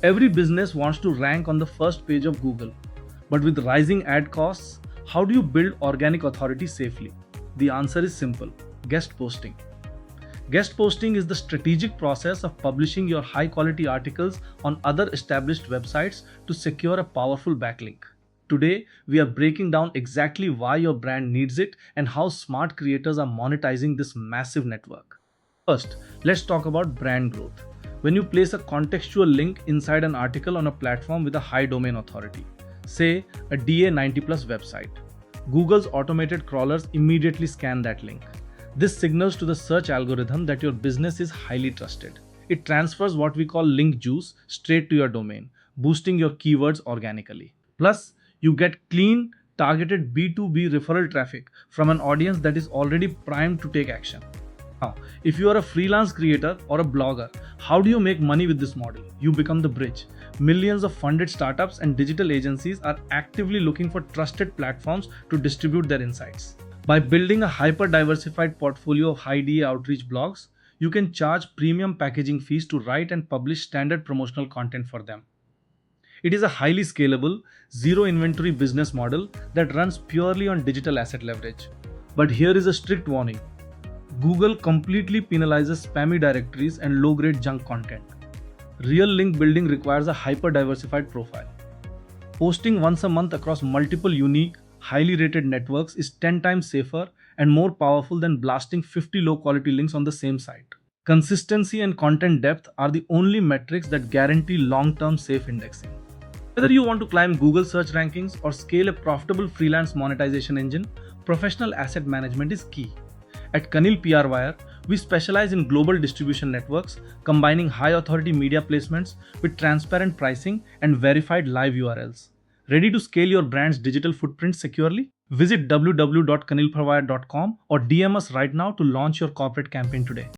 Every business wants to rank on the first page of Google. But with rising ad costs, how do you build organic authority safely? The answer is simple: guest posting. Guest posting is the strategic process of publishing your high quality articles on other established websites to secure a powerful backlink. Today, we are breaking down exactly why your brand needs it and how smart creators are monetizing this massive network. First, let's talk about brand growth. When you place a contextual link inside an article on a platform with a high domain authority, say a DA90 plus website, Google's automated crawlers immediately scan that link. This signals to the search algorithm that your business is highly trusted. It transfers what we call link juice straight to your domain, boosting your keywords organically. Plus, you get clean, targeted B2B referral traffic from an audience that is already primed to take action. Now, if you are a freelance creator or a blogger, how do you make money with this model? You become the bridge. Millions of funded startups and digital agencies are actively looking for trusted platforms to distribute their insights. By building a hyper-diversified portfolio of high DA outreach blogs, you can charge premium packaging fees to write and publish standard promotional content for them. It is a highly scalable, zero inventory business model that runs purely on digital asset leverage. But here is a strict warning: Google completely penalizes spammy directories and low-grade junk content. Real link building requires a hyper-diversified profile. Posting once a month across multiple unique, highly rated networks is 10 times safer and more powerful than blasting 50 low-quality links on the same site. Consistency and content depth are the only metrics that guarantee long-term safe indexing. Whether you want to climb Google search rankings or scale a profitable freelance monetization engine, professional asset management is key. At Kanil PRwire, we specialize in global distribution networks, combining high-authority media placements with transparent pricing and verified live URLs. Ready to scale your brand's digital footprint securely? Visit www.kanilpurwire.com or DM us right now to launch your corporate campaign today.